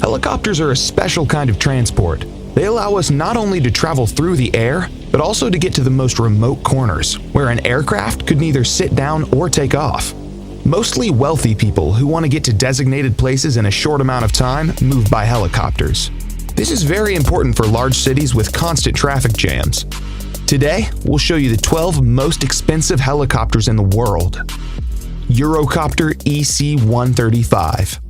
Helicopters are a special kind of transport. They allow us not only to travel through the air, but also to get to the most remote corners, where an aircraft could neither sit down or take off. Mostly wealthy people who want to get to designated places in a short amount of time move by helicopters. This is very important for large cities with constant traffic jams. Today, we'll show you the 12 most expensive helicopters in the world. Eurocopter EC-135.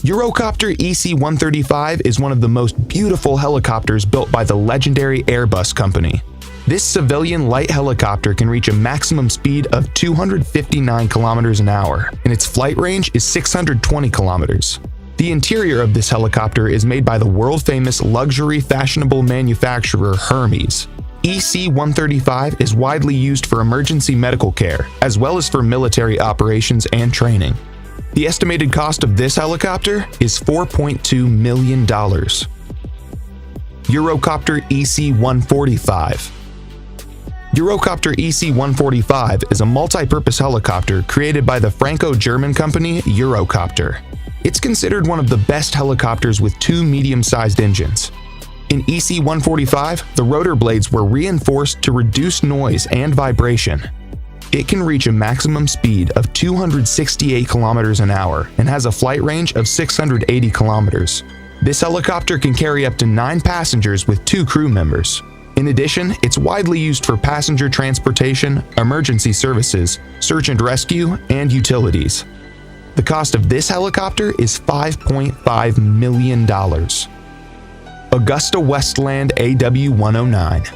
Eurocopter EC-135 is one of the most beautiful helicopters built by the legendary Airbus company. This civilian light helicopter can reach a maximum speed of 259 kilometers an hour, and its flight range is 620 kilometers. The interior of this helicopter is made by the world-famous luxury fashionable manufacturer Hermes. EC-135 is widely used for emergency medical care, as well as for military operations and training. The estimated cost of this helicopter is $4.2 million. Eurocopter EC-145. Eurocopter EC-145 is a multi-purpose helicopter created by the Franco-German company Eurocopter. It's considered one of the best helicopters with two medium-sized engines. In EC-145, the rotor blades were reinforced to reduce noise and vibration. It can reach a maximum speed of 268 kilometers an hour and has a flight range of 680 kilometers. This helicopter can carry up to 9 passengers with 2 crew members. In addition, it's widely used for passenger transportation, emergency services, search and rescue, and utilities. The cost of this helicopter is $5.5 million. AgustaWestland AW109.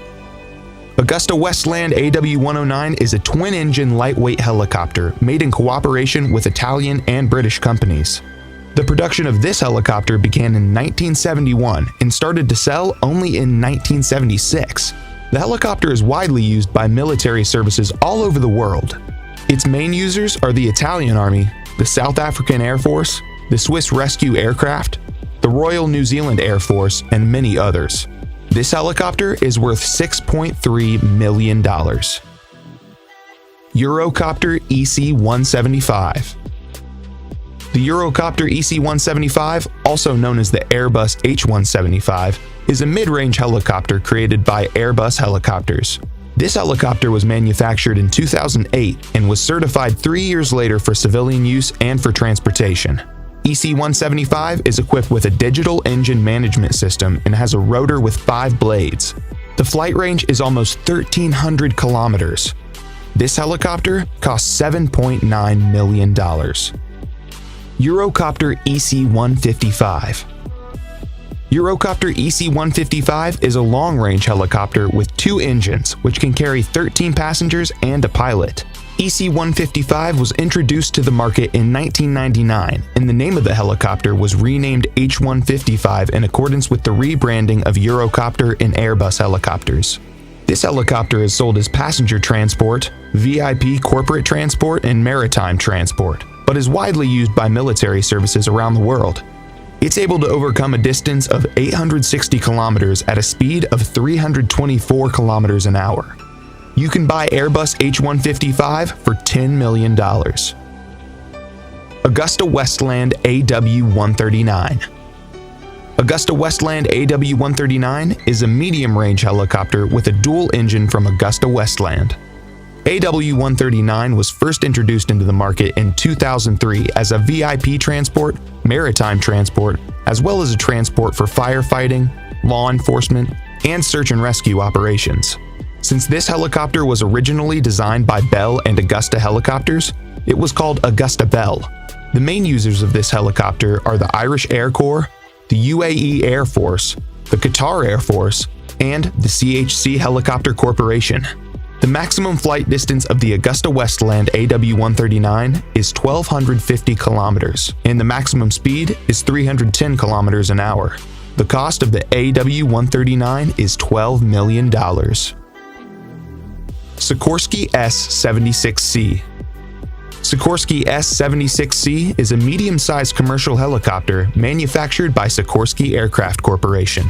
AgustaWestland AW109 is a twin-engine lightweight helicopter made in cooperation with Italian and British companies. The production of this helicopter began in 1971 and started to sell only in 1976. The helicopter is widely used by military services all over the world. Its main users are the Italian Army, the South African Air Force, the Swiss Rescue Aircraft, the Royal New Zealand Air Force, and many others. This helicopter is worth $6.3 million. Eurocopter EC-175. The Eurocopter EC-175, also known as the Airbus H-175, is a mid-range helicopter created by Airbus Helicopters. This helicopter was manufactured in 2008 and was certified 3 years later for civilian use and for transportation. EC-175 is equipped with a digital engine management system and has a rotor with 5 blades. The flight range is almost 1,300 kilometers. This helicopter costs $7.9 million. Eurocopter EC-155. Eurocopter EC-155 is a long-range helicopter with 2 engines, which can carry 13 passengers and a pilot. EC-155 was introduced to the market in 1999, and the name of the helicopter was renamed H-155 in accordance with the rebranding of Eurocopter and Airbus helicopters. This helicopter is sold as passenger transport, VIP corporate transport, and maritime transport, but is widely used by military services around the world. It's able to overcome a distance of 860 kilometers at a speed of 324 kilometers an hour. You can buy Airbus H-155 for $10 million. AgustaWestland AW139. AgustaWestland AW139 is a medium-range helicopter with a dual engine from AgustaWestland. AW139 was first introduced into the market in 2003 as a VIP transport, maritime transport, as well as a transport for firefighting, law enforcement, and search and rescue operations. Since this helicopter was originally designed by Bell and Augusta Helicopters, it was called Augusta Bell. The main users of this helicopter are the Irish Air Corps, the UAE Air Force, the Qatar Air Force, and the CHC Helicopter Corporation. The maximum flight distance of the AgustaWestland AW139 is 1,250 kilometers, and the maximum speed is 310 kilometers an hour. The cost of the AW139 is $12 million. Sikorsky S-76C. Sikorsky S-76C is a medium-sized commercial helicopter manufactured by Sikorsky Aircraft Corporation.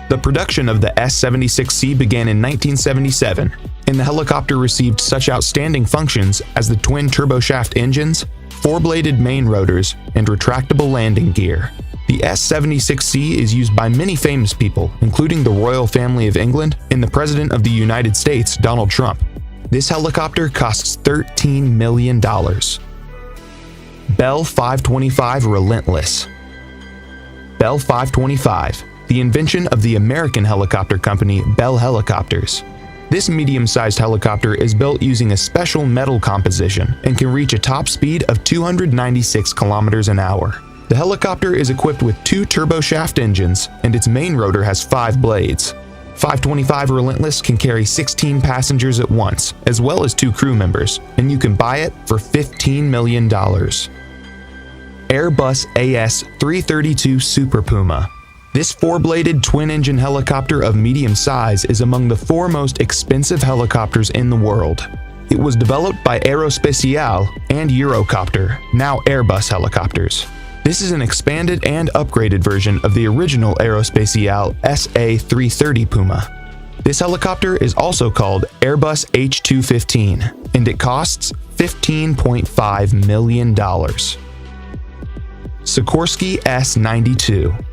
The production of the S-76C began in 1977, and the helicopter received such outstanding functions as the twin turboshaft engines, 4-bladed main rotors, and retractable landing gear. The S-76C is used by many famous people, including the royal family of England and the President of the United States, Donald Trump. This helicopter costs $13 million. Bell 525 Relentless. Bell 525, the invention of the American helicopter company Bell Helicopters. This medium-sized helicopter is built using a special metal composition and can reach a top speed of 296 kilometers an hour. The helicopter is equipped with 2 turboshaft engines, and its main rotor has 5 blades. 525 Relentless can carry 16 passengers at once, as well as 2 crew members, and you can buy it for $15 million. Airbus AS-332 Super Puma. This 4-bladed twin-engine helicopter of medium size is among the 4 most expensive helicopters in the world. It was developed by Aerospatiale and Eurocopter, now Airbus helicopters. This is an expanded and upgraded version of the original Aerospatiale SA-330 Puma. This helicopter is also called Airbus H215, and it costs $15.5 million. Sikorsky S-92.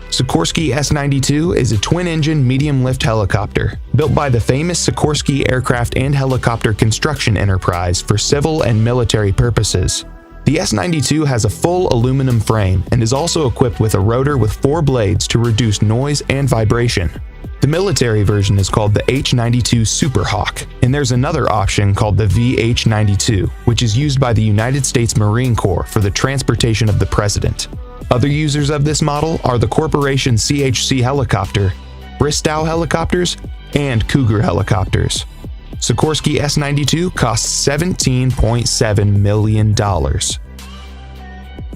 Sikorsky S-92 is a twin-engine medium-lift helicopter built by the famous Sikorsky Aircraft and Helicopter Construction Enterprise for civil and military purposes. The S-92 has a full aluminum frame and is also equipped with a rotor with 4 blades to reduce noise and vibration. The military version is called the H-92 Super Hawk, and there's another option called the VH-92, which is used by the United States Marine Corps for the transportation of the president. Other users of this model are the Corporation CHC Helicopter, Bristow Helicopters, and Cougar Helicopters. Sikorsky S-92 costs $17.7 million.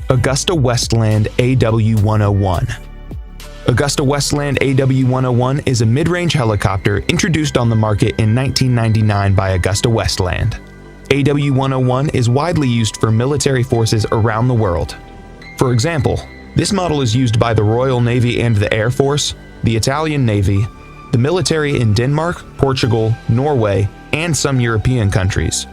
Augusta Westland AW101. Augusta Westland AW101 is a mid-range helicopter introduced on the market in 1999 by Augusta Westland. AW101 is widely used for military forces around the world. For example, this model is used by the Royal Navy and the Air Force, the Italian Navy, the military in Denmark, Portugal, Norway, and some European countries.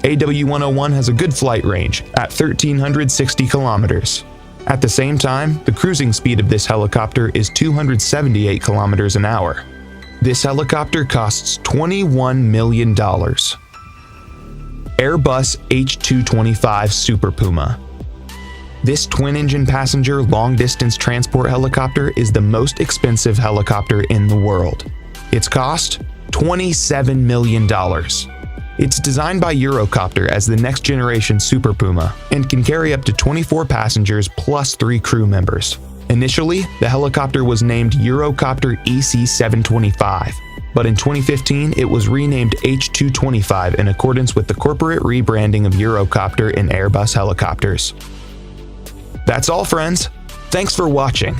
AW101 has a good flight range at 1,360 kilometers. At the same time, the cruising speed of this helicopter is 278 kilometers an hour. This helicopter costs $21 million. Airbus H225 Super Puma. This twin-engine passenger long-distance transport helicopter is the most expensive helicopter in the world. Its cost? $27 million. It's designed by Eurocopter as the next-generation Super Puma and can carry up to 24 passengers plus 3 crew members. Initially, the helicopter was named Eurocopter EC-725, but in 2015 it was renamed H225 in accordance with the corporate rebranding of Eurocopter in Airbus helicopters. That's all, friends. Thanks for watching.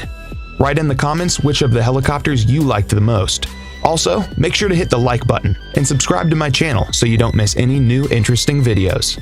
Write in the comments which of the helicopters you liked the most. Also, make sure to hit the like button and subscribe to my channel so you don't miss any new interesting videos.